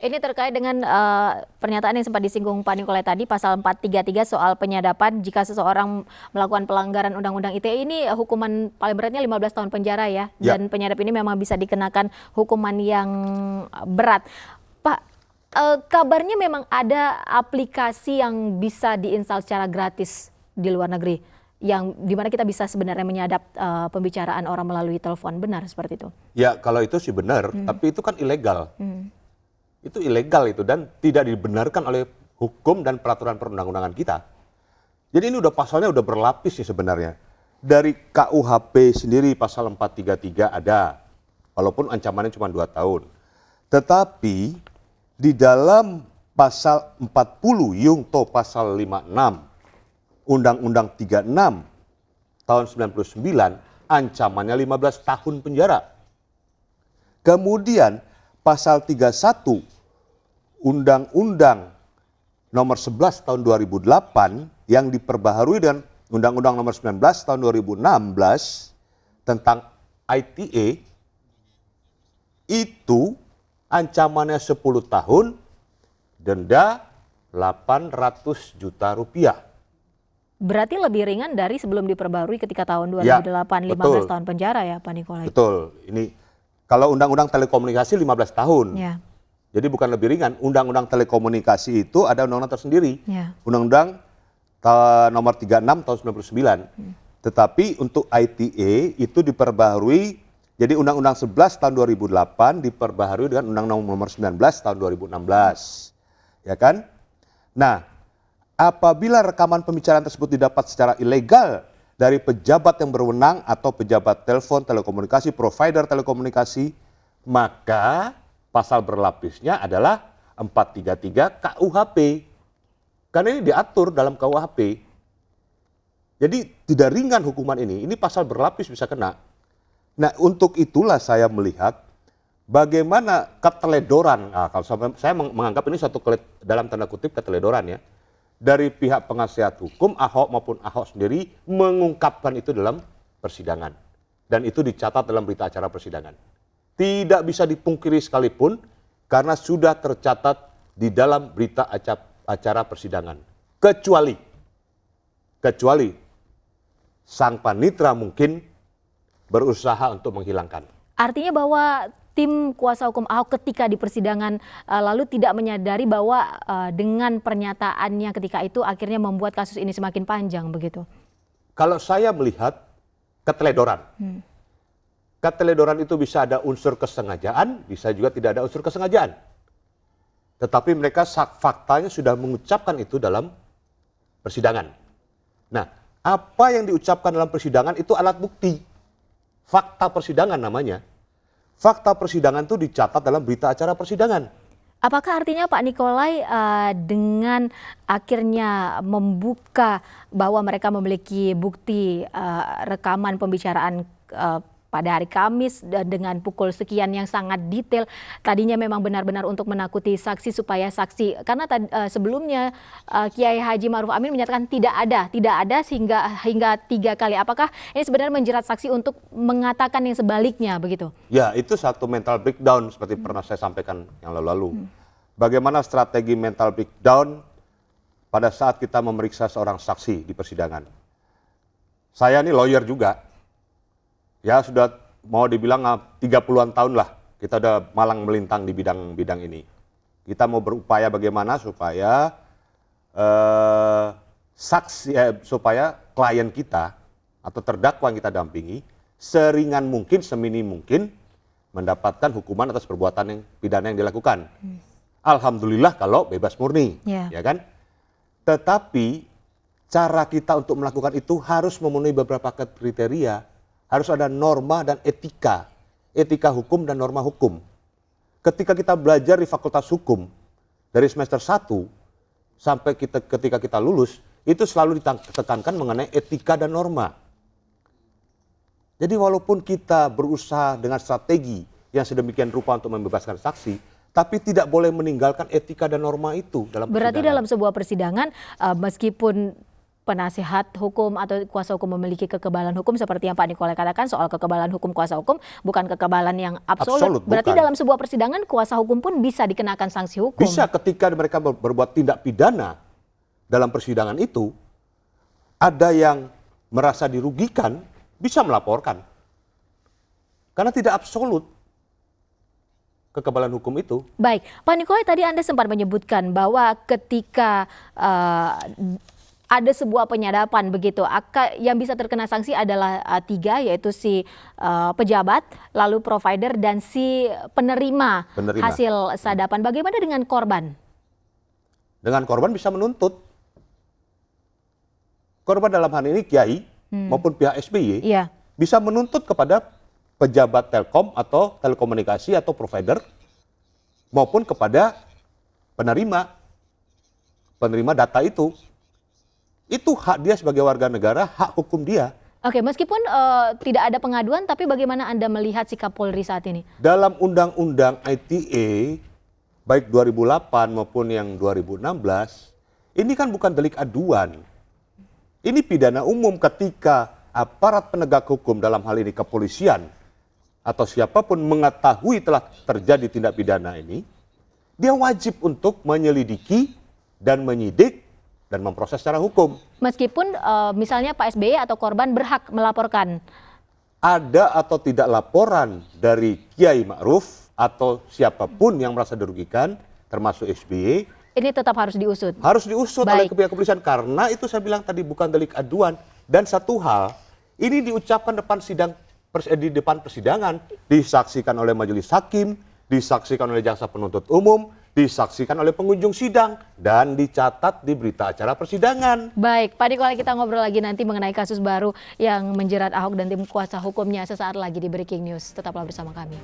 Ini terkait dengan pernyataan yang sempat disinggung Pak Nikolai tadi, pasal 433 soal penyadapan jika seseorang melakukan pelanggaran Undang-Undang ITE, ini hukuman paling beratnya 15 tahun penjara ya, Ya, dan penyadap ini memang bisa dikenakan hukuman yang berat. Pak, kabarnya memang ada aplikasi yang bisa diinstal secara gratis di luar negeri, yang dimana kita bisa sebenarnya menyadap pembicaraan orang melalui telepon, benar seperti itu? ya kalau itu sih benar, tapi itu kan ilegal. Itu ilegal itu dan tidak dibenarkan oleh hukum dan peraturan perundang-undangan kita. Jadi ini udah pasalnya udah berlapis sih sebenarnya. Dari KUHP sendiri pasal 433 ada, walaupun ancamannya cuma 2 tahun. Tetapi di dalam pasal 40 Yungto pasal 56 Undang-Undang 36 tahun 99 ancamannya 15 tahun penjara. Kemudian pasal 31 Undang-Undang nomor 11 tahun 2008 yang diperbaharui dengan Undang-Undang nomor 19 tahun 2016 tentang ITE itu ancamannya 10 tahun, denda 800 juta rupiah. Berarti lebih ringan dari sebelum diperbarui ketika tahun Ya, 2008, 15 betul. tahun penjara ya Pak Nikolai? Betul. Ini kalau Undang-Undang Telekomunikasi 15 tahun. Ya, Jadi bukan lebih ringan. Undang-Undang Telekomunikasi itu ada undang-undang tersendiri. ya. Undang-Undang nomor 36 tahun 99. Tetapi untuk ITE itu diperbaharui, jadi Undang-Undang 11 tahun 2008 diperbaharui dengan Undang-Undang nomor 19 tahun 2016. Ya kan? Nah, apabila rekaman pembicaraan tersebut didapat secara ilegal dari pejabat yang berwenang atau pejabat telepon, telekomunikasi, provider telekomunikasi, maka pasal berlapisnya adalah 433 KUHP. Karena ini diatur dalam KUHP. Jadi tidak ringan hukuman ini pasal berlapis bisa kena. Nah, untuk itulah saya melihat bagaimana keteledoran, kalau saya menganggap ini satu dalam tanda kutip keteledoran ya, dari pihak penasihat hukum Ahok maupun Ahok sendiri mengungkapkan itu dalam persidangan. Dan itu dicatat dalam berita acara persidangan. Tidak bisa dipungkiri sekalipun karena sudah tercatat di dalam berita acara persidangan. Kecuali sang panitra mungkin berusaha untuk menghilangkan. Artinya bahwa tim kuasa hukum Ahok ketika di persidangan lalu tidak menyadari bahwa dengan pernyataannya ketika itu akhirnya membuat kasus ini semakin panjang begitu? Kalau saya melihat keteledoran. Keteledoran itu bisa ada unsur kesengajaan, bisa juga tidak ada unsur kesengajaan. Tetapi mereka faktanya sudah mengucapkan itu dalam persidangan. Nah, apa yang diucapkan dalam persidangan itu alat bukti. Fakta persidangan namanya. Fakta persidangan itu dicatat dalam berita acara persidangan. Apakah artinya Pak Nikolai dengan akhirnya membuka bahwa mereka memiliki bukti rekaman pembicaraan pada hari Kamis dan dengan pukul sekian yang sangat detail, tadinya memang benar-benar untuk menakuti saksi supaya saksi, karena sebelumnya Kiai Haji Ma'ruf Amin menyatakan tidak ada hingga 3 kali. Apakah ini sebenarnya menjerat saksi untuk mengatakan yang sebaliknya begitu? Ya, itu satu mental breakdown seperti pernah saya sampaikan yang lalu-lalu. Bagaimana strategi mental breakdown pada saat kita memeriksa seorang saksi di persidangan. Saya ini lawyer juga. Ya sudah mau dibilang 30-an tahun lah kita udah malang melintang di bidang ini. Kita mau berupaya bagaimana supaya supaya klien kita atau terdakwa yang kita dampingi seringan mungkin, seminim mungkin mendapatkan hukuman atas perbuatan yang pidana yang dilakukan. Alhamdulillah kalau bebas murni, ya kan? Tetapi cara kita untuk melakukan itu harus memenuhi beberapa kriteria. Harus ada norma dan etika hukum dan norma hukum. Ketika kita belajar di Fakultas Hukum, dari semester 1 sampai ketika kita lulus, itu selalu ditekankan mengenai etika dan norma. Jadi walaupun kita berusaha dengan strategi yang sedemikian rupa untuk membebaskan saksi, tapi tidak boleh meninggalkan etika dan norma itu dalam persidangan. Berarti dalam sebuah persidangan, meskipun penasihat hukum atau kuasa hukum memiliki kekebalan hukum seperti yang Pak Nikolai katakan soal kekebalan hukum kuasa hukum, bukan kekebalan yang absolut. Berarti bukan. dalam sebuah persidangan kuasa hukum pun bisa dikenakan sanksi hukum. Bisa ketika mereka berbuat tindak pidana dalam persidangan itu, ada yang merasa dirugikan, bisa melaporkan. Karena tidak absolut kekebalan hukum itu. Baik, Pak Nikolai tadi Anda sempat menyebutkan bahwa ketika ada sebuah penyadapan begitu, yang bisa terkena sanksi adalah tiga, yaitu si pejabat, lalu provider, dan si penerima hasil sadapan. Bagaimana dengan korban? Dengan korban bisa menuntut. Korban dalam hal ini Kiai maupun pihak SBY bisa menuntut kepada pejabat Telkom atau telekomunikasi atau provider maupun kepada penerima data itu. Itu hak dia sebagai warga negara, hak hukum dia. Oke, meskipun tidak ada pengaduan, tapi bagaimana Anda melihat sikap Polri saat ini? Dalam Undang-Undang ITE, baik 2008 maupun yang 2016, ini kan bukan delik aduan. Ini pidana umum ketika aparat penegak hukum, dalam hal ini kepolisian, atau siapapun mengetahui telah terjadi tindak pidana ini, dia wajib untuk menyelidiki dan menyidik dan memproses secara hukum. Meskipun misalnya Pak SBY atau korban berhak melaporkan. Ada atau tidak laporan dari Kiai Ma'ruf atau siapapun yang merasa dirugikan, termasuk SBY, ini tetap harus diusut. Harus diusut oleh pihak kepolisian, karena itu saya bilang tadi bukan delik aduan. Dan satu hal, ini diucapkan di depan persidangan, disaksikan oleh majelis hakim, disaksikan oleh jaksa penuntut umum, disaksikan oleh pengunjung sidang, dan dicatat di berita acara persidangan. Baik, Pak Nikolai, kita ngobrol lagi nanti mengenai kasus baru yang menjerat Ahok dan tim kuasa hukumnya sesaat lagi di Breaking News. Tetaplah bersama kami.